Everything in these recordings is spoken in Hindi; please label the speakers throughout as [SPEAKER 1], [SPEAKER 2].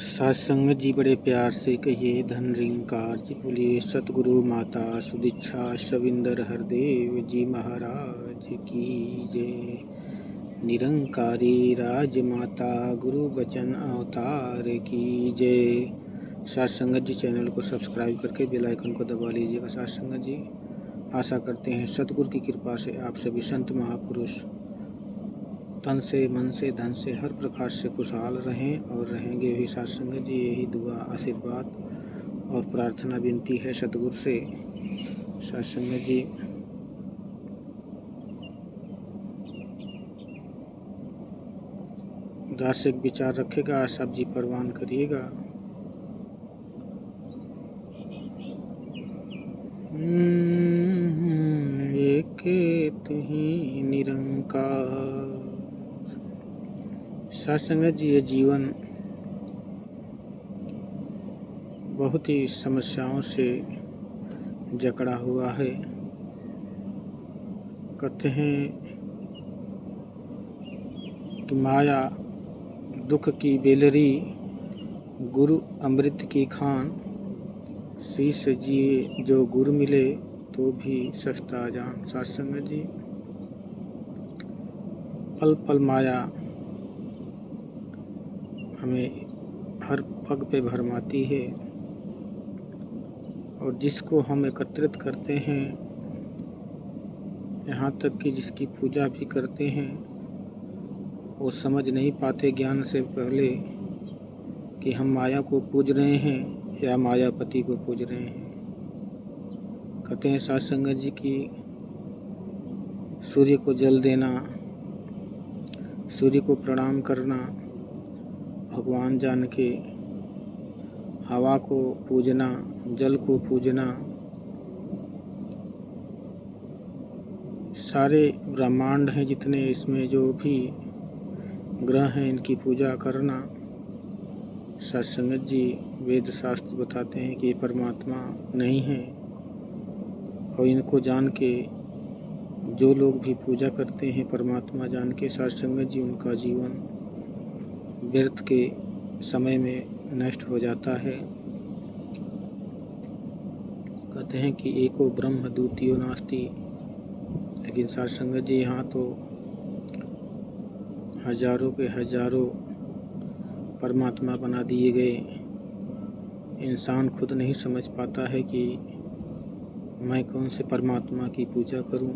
[SPEAKER 1] साथ संगत जी बड़े प्यार से कहिए धन रिंकार जी बोलिए सतगुरु माता सुदीक्षा शविंदर हरदेव जी महाराज की जय। निरंकारी राजमाता गुरु बचन अवतार की जय। साथ संगत जी चैनल को सब्सक्राइब करके बेल आइकन को दबा लीजिएगा। साथ संगत जी आशा करते हैं सतगुरु की कृपा से आप सभी संत महापुरुष तन से मन से धन से हर प्रकार से खुशहाल रहें और रहेंगे भी। साथ संगत जी यही दुआ आशीर्वाद और प्रार्थना विनती है सतगुरु से। साथ संगत जी दार्शनिक विचार रखेगा, सब जी परवान करिएगा। एक तुही निरंकार। साथ संगत जी ये जीवन बहुत ही समस्याओं से जकड़ा हुआ है। कहते हैं कि माया दुख की बेलरी गुरु अमृत की खान। शीश जिए जो गुरु मिले तो भी सस्ता जान। साथ संगत जी पल पल माया हमें हर पग पे भरमाती है और जिसको हम एकत्रित करते हैं, यहाँ तक कि जिसकी पूजा भी करते हैं, वो समझ नहीं पाते ज्ञान से पहले कि हम माया को पूज रहे हैं या मायापति को पूज रहे हैं। कहते हैं साथ संगत जी की सूर्य को जल देना, सूर्य को प्रणाम करना, भगवान जान के हवा को पूजना, जल को पूजना, सारे ब्रह्मांड हैं जितने इसमें जो भी ग्रह हैं इनकी पूजा करना। सत्संगत जी वेद शास्त्र बताते हैं कि ये परमात्मा नहीं है और इनको जान के जो लोग भी पूजा करते हैं परमात्मा जान के, सत्संगत जी उनका जीवन व्यर्थ के समय में नष्ट हो जाता है। कहते हैं कि एको ब्रह्म द्वितीयो नास्ति, लेकिन सत्संगत जी यहाँ तो हजारों के हजारों परमात्मा बना दिए गए। इंसान खुद नहीं समझ पाता है कि मैं कौन से परमात्मा की पूजा करूं,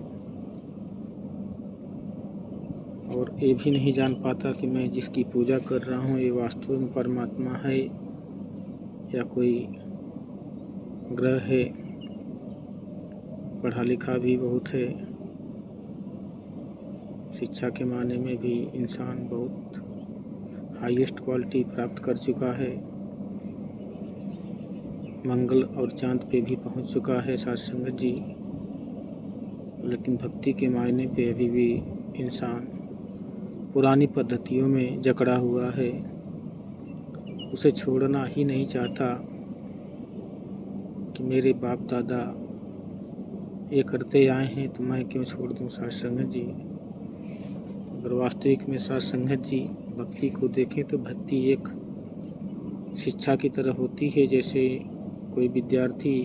[SPEAKER 1] और ये भी नहीं जान पाता कि मैं जिसकी पूजा कर रहा हूं ये वास्तव में परमात्मा है या कोई ग्रह है। पढ़ा लिखा भी बहुत है, शिक्षा के माने में भी इंसान बहुत हाईएस्ट क्वालिटी प्राप्त कर चुका है, मंगल और चांद पे भी पहुंच चुका है सत्संगत जी। लेकिन भक्ति के मायने पे अभी भी इंसान पुरानी पद्धतियों में जकड़ा हुआ है, उसे छोड़ना ही नहीं चाहता कि मेरे बाप दादा ये करते आए हैं तो मैं क्यों छोड़ दूं। सत्संगत जी अगर वास्तविक में सत्संगत जी भक्ति को देखें तो भक्ति एक शिक्षा की तरह होती है। जैसे कोई विद्यार्थी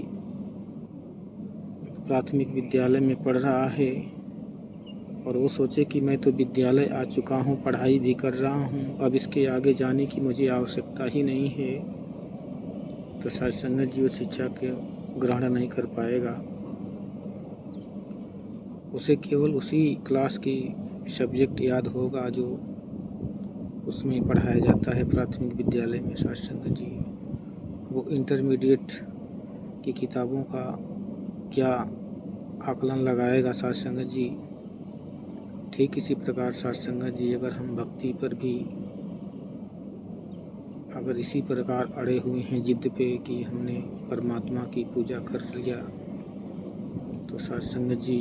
[SPEAKER 1] प्राथमिक विद्यालय में पढ़ रहा है और वो सोचे कि मैं तो विद्यालय आ चुका हूँ, पढ़ाई भी कर रहा हूँ, अब इसके आगे जाने की मुझे आवश्यकता ही नहीं है, तो सत्संगत जी उस शिक्षा को ग्रहण नहीं कर पाएगा। उसे केवल उसी क्लास की सब्जेक्ट याद होगा जो उसमें पढ़ाया जाता है प्राथमिक विद्यालय में। सत्संगत जी वो इंटरमीडिएट की किताबों का क्या आकलन लगाएगा सत्संगत जी। ठीक इसी प्रकार सत्संगत जी अगर हम भक्ति पर भी अगर इसी प्रकार अड़े हुए हैं जिद पे कि हमने परमात्मा की पूजा कर लिया, तो सत्संगत जी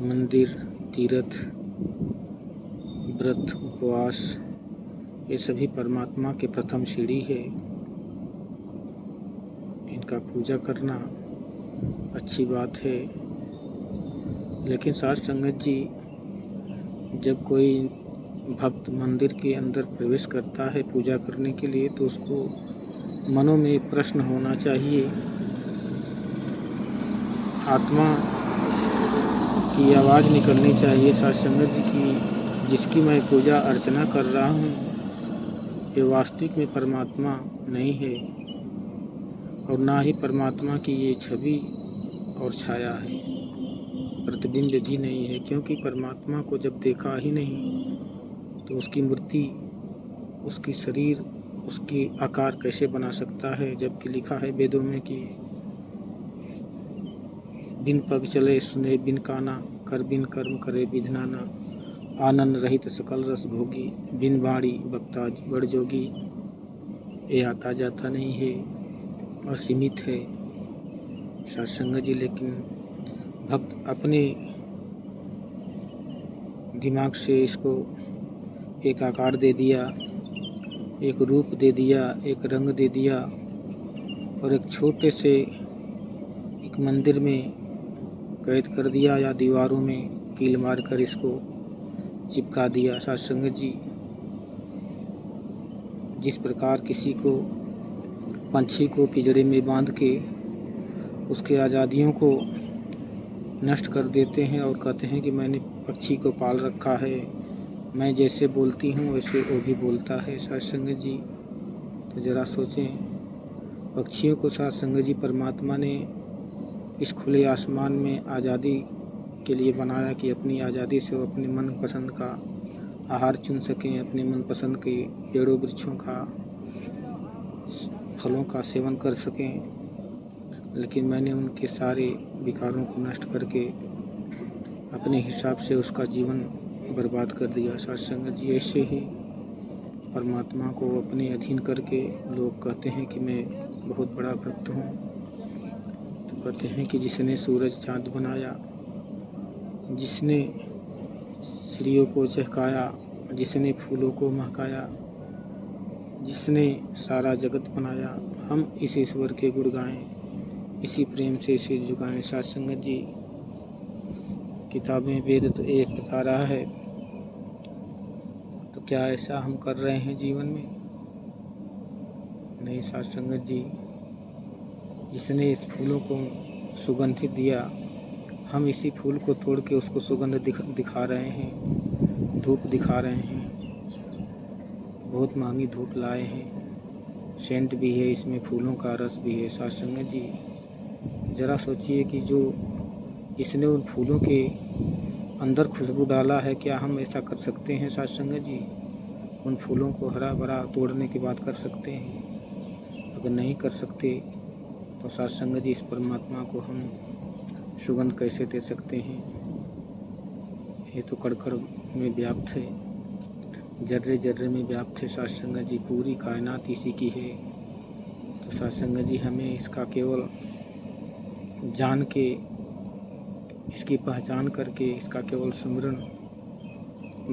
[SPEAKER 1] मंदिर, तीर्थ, व्रत, उपवास ये सभी परमात्मा के प्रथम सीढ़ी है। इनका पूजा करना अच्छी बात है, लेकिन सत्संगत जी जब कोई भक्त मंदिर के अंदर प्रवेश करता है पूजा करने के लिए, तो उसको मनों में एक प्रश्न होना चाहिए, आत्मा की आवाज़ निकलनी चाहिए सत्संग जी की, जिसकी मैं पूजा अर्चना कर रहा हूँ ये वास्तविक में परमात्मा नहीं है और ना ही परमात्मा की ये छवि और छाया है, प्रतिबिंब भी नहीं है। क्योंकि परमात्मा को जब देखा ही नहीं तो उसकी मूर्ति, उसकी शरीर, उसकी आकार कैसे बना सकता है, जबकि लिखा है वेदों में कि बिन पग चले सुने बिन काना, कर बिन कर्म करे विधनाना, आनंद रहित सकल रस भोगी, बिन बाणी बक्ता बड़ जोगी। ये आता जाता नहीं है, असीमित है सत्संग जी। लेकिन भक्त अपने दिमाग से इसको एक आकार दे दिया, एक रूप दे दिया, एक रंग दे दिया और एक छोटे से एक मंदिर में कैद कर दिया या दीवारों में कील मार कर इसको चिपका दिया। सत्संग जी, जिस प्रकार किसी को पंछी को पिंजरे में बांध के उसके आज़ादियों को नष्ट कर देते हैं और कहते हैं कि मैंने पक्षी को पाल रखा है, मैं जैसे बोलती हूँ वैसे वो भी बोलता है। सत्संग जी, तो ज़रा सोचें, पक्षियों को सत्संग जी परमात्मा ने इस खुले आसमान में आज़ादी के लिए बनाया कि अपनी आज़ादी से वो अपने मन पसंद का आहार चुन सकें, अपने मन पसंद के पेड़ों वृक्षों का फलों का सेवन कर सकें। लेकिन मैंने उनके सारे विकारों को नष्ट करके अपने हिसाब से उसका जीवन बर्बाद कर दिया। सत्संग जी, ऐसे ही परमात्मा को अपने अधीन करके लोग कहते हैं कि मैं बहुत बड़ा भक्त हूँ। तो कहते हैं कि जिसने सूरज चाँद बनाया, जिसने चिड़ियों को चहकाया, जिसने फूलों को महकाया, जिसने सारा जगत बनाया, हम इस ईश्वर के गुण गाएं, इसी प्रेम से इसे झुकाएं। सत्संग जी, किताबें वेद तो एक बता रहा है, तो क्या ऐसा हम कर रहे हैं जीवन में? नहीं। सत्संग जी, जिसने इस फूलों को सुगंधित दिया, हम इसी फूल को तोड़ के उसको सुगंध दिखा रहे हैं, धूप दिखा रहे हैं, बहुत महंगी धूप लाए हैं, सेंट भी है इसमें, फूलों का रस भी है। सत्संग जी, ज़रा सोचिए कि जो इसने उन फूलों के अंदर खुशबू डाला है, क्या हम ऐसा कर सकते हैं? सत्संग जी, उन फूलों को हरा भरा तोड़ने की बात कर सकते हैं? अगर नहीं कर सकते तो सत्संग जी, इस परमात्मा को हम सुगंध कैसे दे सकते हैं? ये तो कण-कण में व्याप्त है, जर्रे जर्रे में व्याप्त है। सत्संग जी, पूरी कायनात इसी की है। तो सत्संग जी, हमें इसका केवल जान के, इसकी पहचान करके इसका केवल सिमरन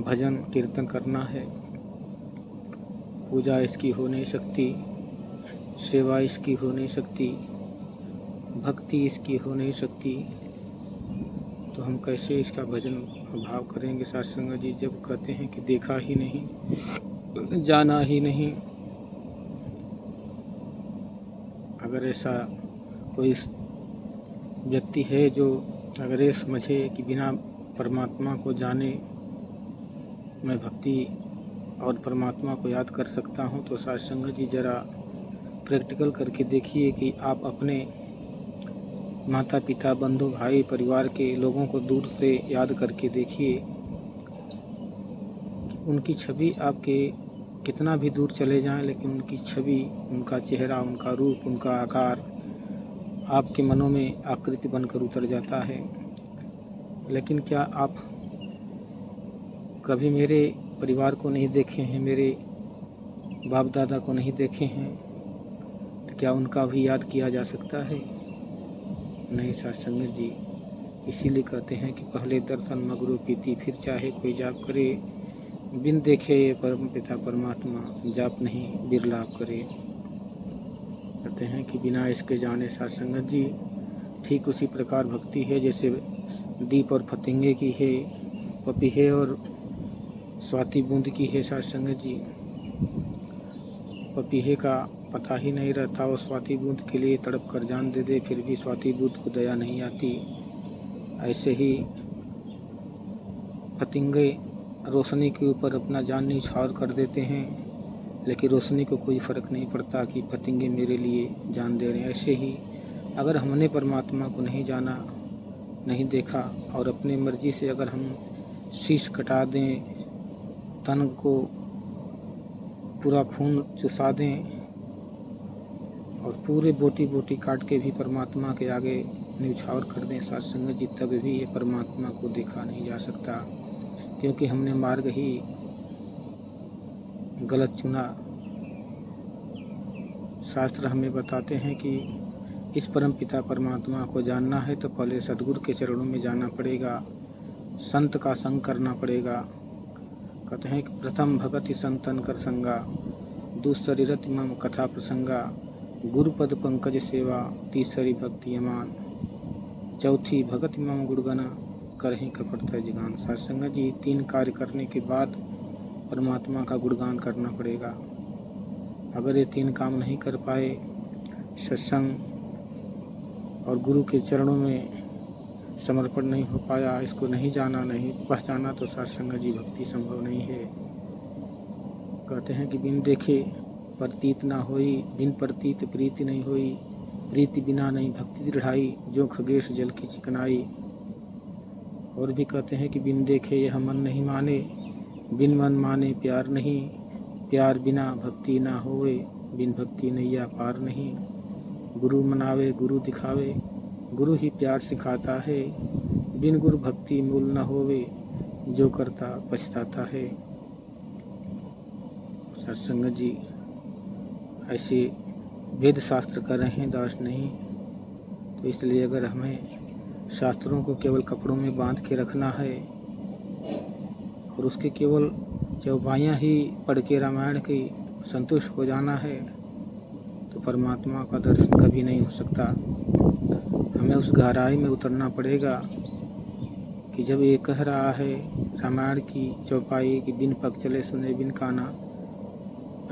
[SPEAKER 1] भजन कीर्तन करना है। पूजा इसकी हो नहीं सकती, सेवा इसकी हो नहीं सकती, भक्ति इसकी हो नहीं सकती, तो हम कैसे इसका भजन भाव करेंगे? सत्संग जी, जब कहते हैं कि देखा ही नहीं, जाना ही नहीं। अगर ऐसा कोई व्यक्ति है जो अगर ये समझे कि बिना परमात्मा को जाने मैं भक्ति और परमात्मा को याद कर सकता हूँ, तो सत्संग जी, ज़रा प्रैक्टिकल करके देखिए कि आप अपने माता पिता, बंधु, भाई, परिवार के लोगों को दूर से याद करके देखिए कि उनकी छवि आपके कितना भी दूर चले जाएं, लेकिन उनकी छवि, उनका चेहरा, उनका रूप, उनका आकार आपके मनों में आकृति बनकर उतर जाता है। लेकिन क्या आप कभी मेरे परिवार को नहीं देखे हैं, मेरे बाप दादा को नहीं देखे हैं, तो क्या उनका भी याद किया जा सकता है? नहीं। सत्संग जी, इसीलिए कहते हैं कि पहले दर्शन मगरू पीती, फिर चाहे कोई जाप करे, बिन देखे परम पिता परमात्मा, जाप नहीं बिरलाप करे। कहते हैं कि बिना इसके जाने सत्संग जी, ठीक उसी प्रकार भक्ति है जैसे दीप और फतिंगे की है, पपीहे और स्वाति बूंद की है साध संगत जी। पपीहे का पता ही नहीं रहता, वो स्वाति बूंद के लिए तड़प कर जान दे दे, फिर भी स्वाति बूंद को दया नहीं आती। ऐसे ही पतंगे रोशनी के ऊपर अपना जान न्यौछावर कर देते हैं, लेकिन रोशनी को कोई फ़र्क नहीं पड़ता कि पतंगे मेरे लिए जान दे रहे हैं। ऐसे ही अगर हमने परमात्मा को नहीं जाना, नहीं देखा, और अपनी मर्जी से अगर हम शीश कटा दें, तन को पूरा खून चुसा दें और पूरे बोटी बोटी काट के भी परमात्मा के आगे न्यौछावर कर दें साध संगत जी, तब भी ये परमात्मा को देखा नहीं जा सकता, क्योंकि हमने मार्ग ही गलत चुना। शास्त्र हमें बताते हैं कि इस परम पिता परमात्मा को जानना है तो पहले सद्गुरु के चरणों में जाना पड़ेगा, संत का संग करना पड़ेगा। कहते हैं कि प्रथम भगति संतन कर संगा, दूसरी रति मम कथा प्रसंगा, गुरुपद पंकज सेवा, तीसरी भक्ति अमान, चौथी भगति मम गुणगना, करहीं कपट जगान। साध संगत जी, 3 कार्य करने के बाद परमात्मा का गुणगान करना पड़ेगा। अगर ये 3 काम नहीं कर पाए, सत्संग और गुरु के चरणों में समर्पण नहीं हो पाया, इसको नहीं जाना, नहीं पहचाना, तो साध संगत जी भक्ति संभव नहीं है। कहते हैं कि बिन देखे प्रतीत ना होई, बिन प्रतीत प्रीति नहीं होई, प्रीति बिना नहीं भक्ति दृढ़ाई, जो खगेश जल की चिकनाई। और भी कहते हैं कि बिन देखे यह मन नहीं माने, बिन मन माने प्यार नहीं, प्यार बिना भक्ति ना होवे, बिन भक्ति नैया पार नहीं। गुरु मनावे गुरु दिखावे, गुरु ही प्यार सिखाता है, बिन गुरु भक्ति मूल न होवे, जो करता पछताता है। साध संगत जी, ऐसे वेद शास्त्र कर रहे हैं, दास नहीं। तो इसलिए अगर हमें शास्त्रों को केवल कपड़ों में बांध के रखना है और उसके केवल चौपाइयाँ ही पढ़ के रामायण की संतुष्ट हो जाना है, तो परमात्मा का दर्शन कभी नहीं हो सकता। हमें उस गहराई में उतरना पड़ेगा कि जब ये कह रहा है रामायण की चौपाई कि बिन पग चले सुने बिन काना,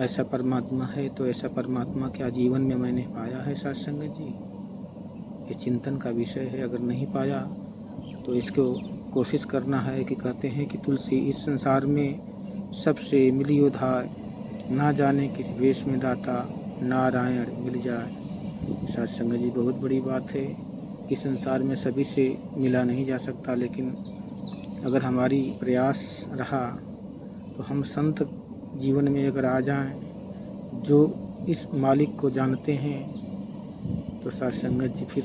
[SPEAKER 1] ऐसा परमात्मा है, तो ऐसा परमात्मा क्या जीवन में मैंने पाया है साध संगत जी? ये चिंतन का विषय है। अगर नहीं पाया तो इसको कोशिश करना है कि कहते हैं कि तुलसी इस संसार में सबसे मिली उधार, ना जाने किस वेश में दाता, नारायण मिल जाए। साध संगत जी, बहुत बड़ी बात है। इस संसार में सभी से मिला नहीं जा सकता, लेकिन अगर हमारी प्रयास रहा तो हम संत जीवन में अगर आ जाएं, जो इस मालिक को जानते हैं, तो साध संगत जी फिर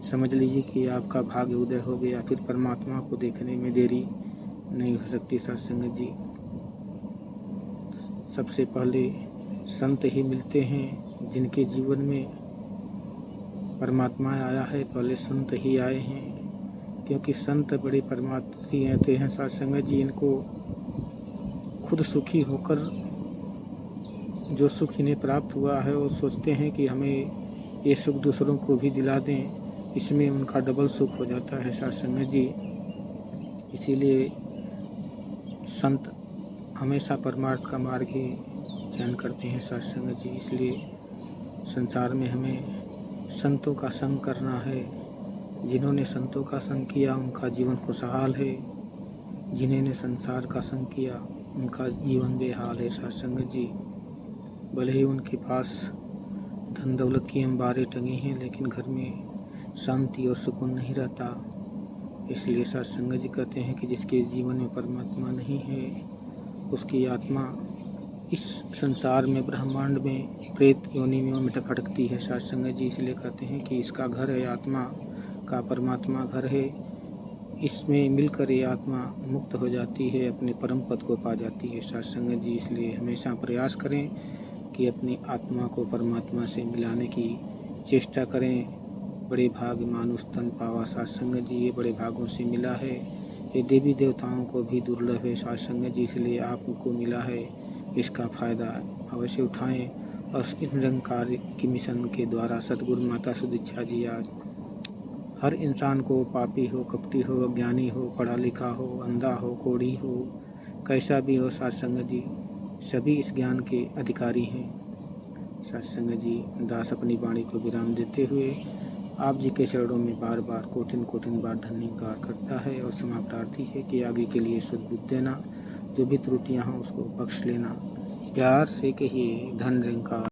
[SPEAKER 1] समझ लीजिए कि आपका भाग्य उदय हो गया। फिर परमात्मा को देखने में देरी नहीं हो सकती। साध संगत जी, सबसे पहले संत ही मिलते हैं जिनके जीवन में परमात्मा आया है, पहले संत ही आए हैं, क्योंकि संत बड़े परमार्थी रहते हैं। साध संगत जी, इनको खुद सुखी होकर जो सुख इन्हें प्राप्त हुआ है, वो सोचते हैं कि हमें ये सुख दूसरों को भी दिला दें, इसमें उनका डबल सुख हो जाता है। साध संगत जी, इसीलिए संत हमेशा परमार्थ का मार्ग ही चयन करते हैं। साध संगत जी, इसलिए संसार में हमें संतों का संग करना है। जिन्होंने संतों का संग किया उनका जीवन खुशहाल है, जिन्होंने संसार का संग किया उनका जीवन बेहाल है। साध संगत जी, भले ही उनके पास धन दौलत की अंबारें टंगी हैं, लेकिन घर में शांति और सुकून नहीं रहता। इसलिए साध संगत जी कहते हैं कि जिसके जीवन में परमात्मा नहीं है, उसकी आत्मा इस संसार में, ब्रह्मांड में, प्रेत योनि में भटकती है। साध संगत जी, इसलिए कहते हैं कि इसका घर है, आत्मा का परमात्मा घर है, इसमें मिलकर ये आत्मा मुक्त हो जाती है, अपने परम पद को पा जाती है। साध संगत जी, इसलिए हमेशा प्रयास करें कि अपनी आत्मा को परमात्मा से मिलाने की चेष्टा करें। बड़े भाग मानुष तन पावा। साध संगत जी, ये बड़े भागों से मिला है। ये देवी देवताओं को भी दुर्लभ है साध संगत जी, इसलिए आपको मिला है, इसका फ़ायदा अवश्य उठाएं। और इस निरंकार की मिशन के द्वारा सतगुरु माता सुदीक्षा जी आज हर इंसान को, पापी हो, कपटी हो, अज्ञानी हो, पढ़ा लिखा हो, अंधा हो, कोढ़ी हो, कैसा भी हो सत्संग जी, सभी इस ज्ञान के अधिकारी हैं। सत्संग जी दास अपनी वाणी को विराम देते हुए आप जी के चरणों में बार बार कोटिन कोटिन बार धन्यवाद करता है और क्षमा प्रार्थी है कि आगे के लिए सद्बुद्धि देना, जो भी त्रुटियां हों उसको बख्श लेना। प्यार से कहिए धन निरंकार।